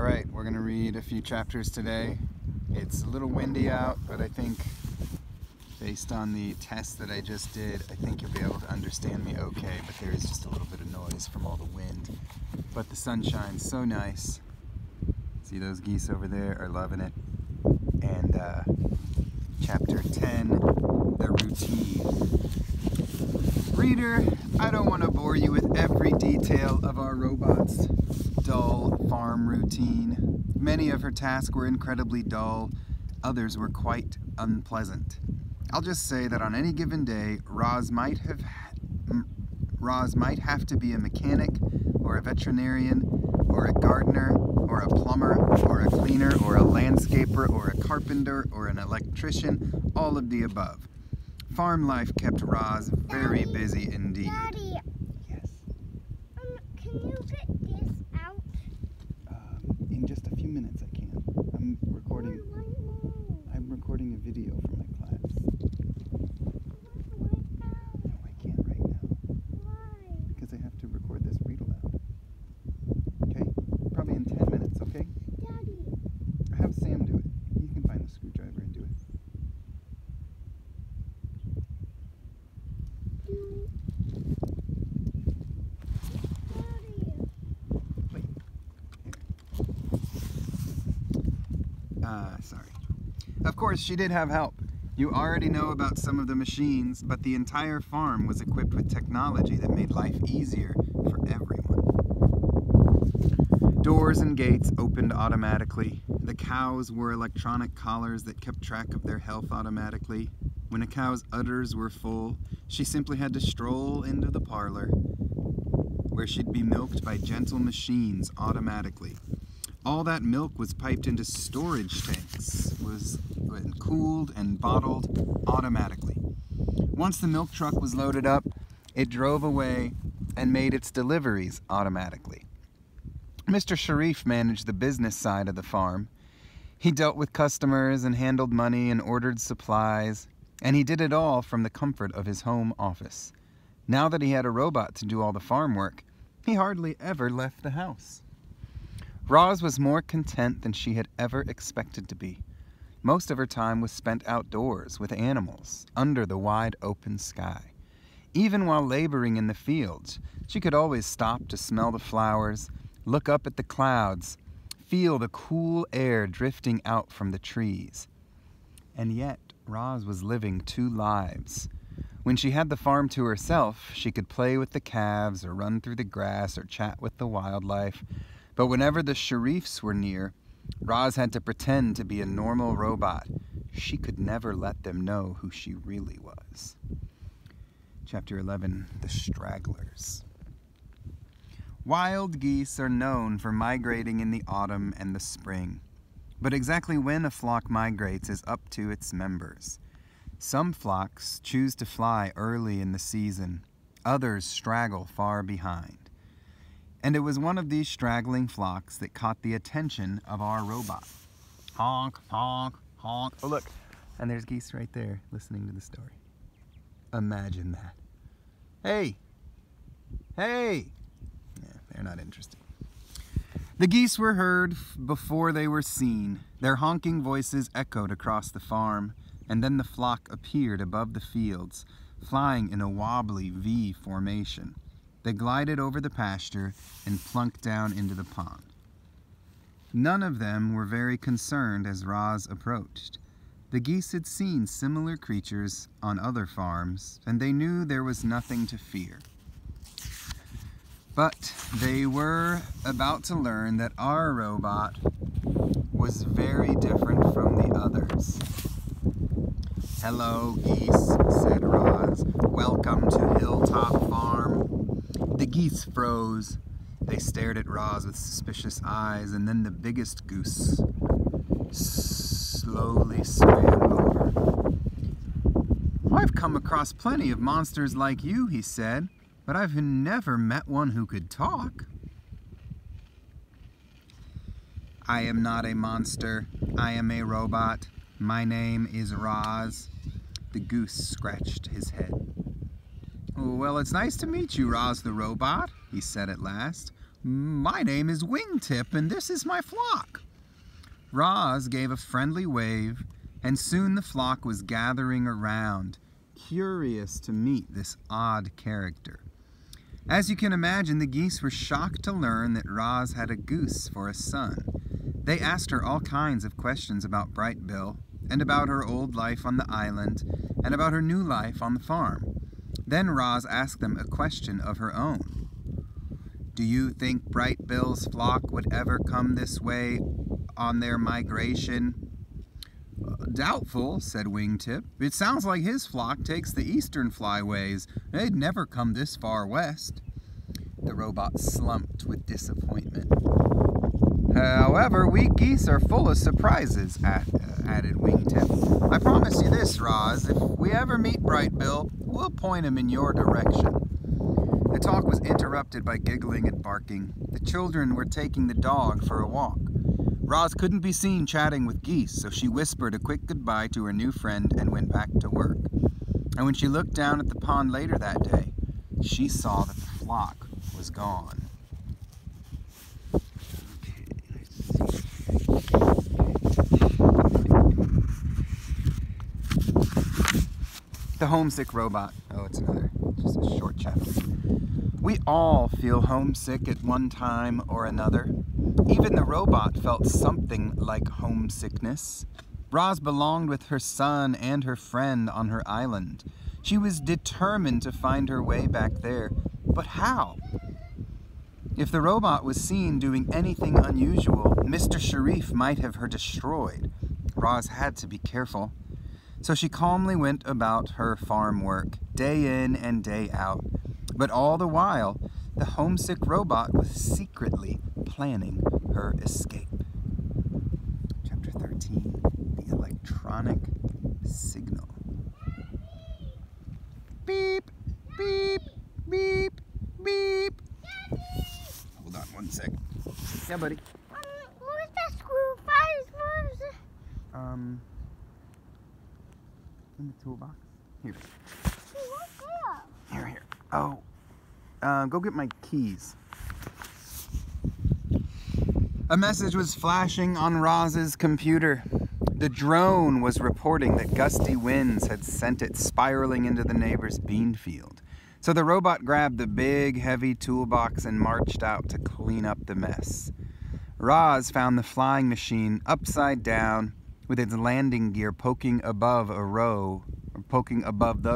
Alright, we're going to read a few chapters today. It's a little windy out, but I think based on the test that I just did, I think you'll be able to understand me okay, but there is just a little bit of noise from all the wind. But the sunshine's so nice. See those geese over there are loving it. And chapter 10, the routine. Reader, I don't want to bore you with every detail of our robot's dull farm routine. Many of her tasks were incredibly dull, others were quite unpleasant. I'll just say that on any given day, Roz might have to be a mechanic, or a veterinarian, or a gardener, or a plumber, or a cleaner, or a landscaper, or a carpenter, or an electrician, all of the above. Farm life kept Roz very busy indeed. Daddy, yes? Can you get this out? In just a few minutes I can. I'm recording a video for my class. No, I can't right now. Why? Because I have to record this read aloud. Okay? Probably in 10 minutes, okay? Daddy. Have Sam do it. He can find the screwdriver and do it. Wait. Here. Sorry. Of course, she did have help. You already know about some of the machines, but the entire farm was equipped with technology that made life easier for everyone. Doors and gates opened automatically. The cows wore electronic collars that kept track of their health automatically. When a cow's udders were full, she simply had to stroll into the parlor, where she'd be milked by gentle machines automatically. All that milk was piped into storage tanks, was cooled and bottled automatically. Once the milk truck was loaded up, it drove away and made its deliveries automatically. Mr. Sharif managed the business side of the farm. He dealt with customers and handled money and ordered supplies, and he did it all from the comfort of his home office. Now that he had a robot to do all the farm work, he hardly ever left the house. Roz was more content than she had ever expected to be. Most of her time was spent outdoors with animals, under the wide open sky. Even while laboring in the fields, she could always stop to smell the flowers, look up at the clouds, feel the cool air drifting out from the trees. And yet, Roz was living two lives. When she had the farm to herself, she could play with the calves or run through the grass or chat with the wildlife. But whenever the Sharifs were near, Roz had to pretend to be a normal robot. She could never let them know who she really was. Chapter 11, The Stragglers. Wild geese are known for migrating in the autumn and the spring. But exactly when a flock migrates is up to its members. Some flocks choose to fly early in the season. Others straggle far behind. And it was one of these straggling flocks that caught the attention of our robot. Honk, honk, honk. Oh, look. And there's geese right there listening to the story. Imagine that. Hey! Hey! Yeah, they're not interested. The geese were heard before they were seen. Their honking voices echoed across the farm, and then the flock appeared above the fields, flying in a wobbly V formation. They glided over the pasture and plunked down into the pond. None of them were very concerned as Roz approached. The geese had seen similar creatures on other farms, and they knew there was nothing to fear. But they were about to learn that our robot was very different from the others. "Hello, geese," said Roz. "Welcome to Hilltop Farm." The geese froze. They stared at Roz with suspicious eyes, and then the biggest goose slowly swam over. "I've come across plenty of monsters like you," he said, "but I've never met one who could talk." "I am not a monster. I am a robot. My name is Roz." The goose scratched his head. "Well, it's nice to meet you, Roz the robot," he said at last. My name is Wingtip, and this is my flock. Roz gave a friendly wave, and soon the flock was gathering around, curious to meet this odd character. As you can imagine, the geese were shocked to learn that Roz had a goose for a son. They asked her all kinds of questions about Bright Bill, and about her old life on the island, and about her new life on the farm. Then Roz asked them a question of her own. Do you think Bright Bill's flock would ever come this way on their migration? Doubtful, said Wingtip. It sounds like his flock takes the eastern flyways. They'd never come this far west. The robot slumped with disappointment. However, we geese are full of surprises, added Wingtip. I promise you this, Roz, if we ever meet Bright Bill, we'll point him in your direction. The talk was interrupted by giggling and barking. The children were taking the dog for a walk. Roz couldn't be seen chatting with geese, so she whispered a quick goodbye to her new friend and went back to work. And when she looked down at the pond later that day, she saw that the flock was gone. The homesick robot. Oh, it's just a short chapter. We all feel homesick at one time or another. Even the robot felt something like homesickness. Roz belonged with her son and her friend on her island. She was determined to find her way back there. But how? If the robot was seen doing anything unusual, Mr. Sharif might have her destroyed. Roz had to be careful. So she calmly went about her farm work, day in and day out. But all the while, the homesick robot was secretly planning her escape. Chapter 13, the electronic signal. Beep, beep, beep, beep. Hold on one sec. Yeah, buddy. Where's that screw? Where's it? In the toolbox. Here. Here. Here. Oh. Go get my keys. A message was flashing on Roz's computer. The drone was reporting that gusty winds had sent it spiraling into the neighbor's bean field. So the robot grabbed the big, heavy toolbox and marched out to clean up the mess. Roz found the flying machine upside down, with its landing gear poking above the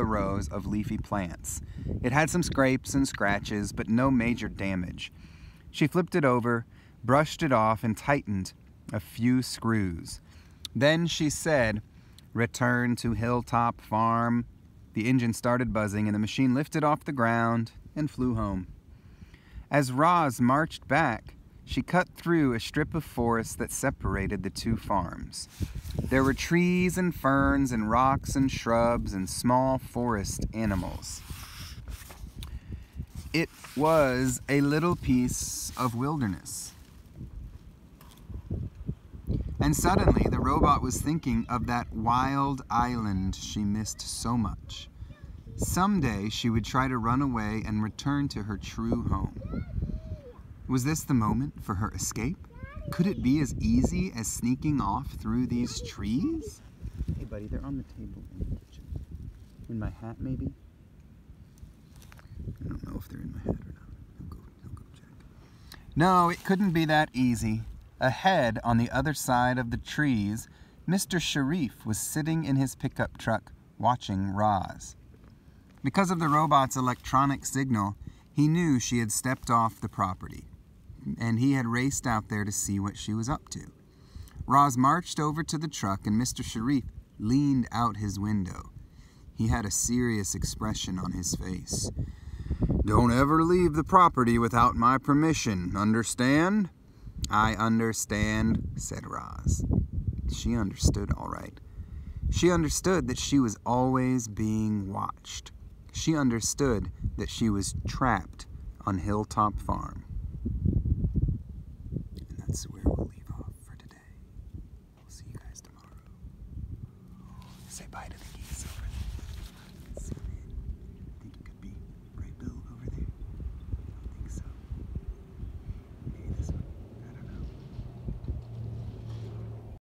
rows of leafy plants. It had some scrapes and scratches, but no major damage. She flipped it over, brushed it off, and tightened a few screws. Then she said, "Return to Hilltop Farm." The engine started buzzing, and the machine lifted off the ground and flew home. As Roz marched back, she cut through a strip of forest that separated the two farms. There were trees and ferns and rocks and shrubs and small forest animals. It was a little piece of wilderness. And suddenly the robot was thinking of that wild island she missed so much. Someday she would try to run away and return to her true home. Was this the moment for her escape? Could it be as easy as sneaking off through these trees? Hey buddy, they're on the table in the kitchen. In my hat maybe? I don't know if they're in my hat or not. He'll go check. No, it couldn't be that easy. Ahead, on the other side of the trees, Mr. Sharif was sitting in his pickup truck watching Roz. Because of the robot's electronic signal, he knew she had stepped off the property, and he had raced out there to see what she was up to. Roz marched over to the truck, and Mr. Sharif leaned out his window. He had a serious expression on his face. "Don't ever leave the property without my permission, understand?" "I understand," said Roz. She understood all right. She understood that she was always being watched. She understood that she was trapped on Hilltop Farm.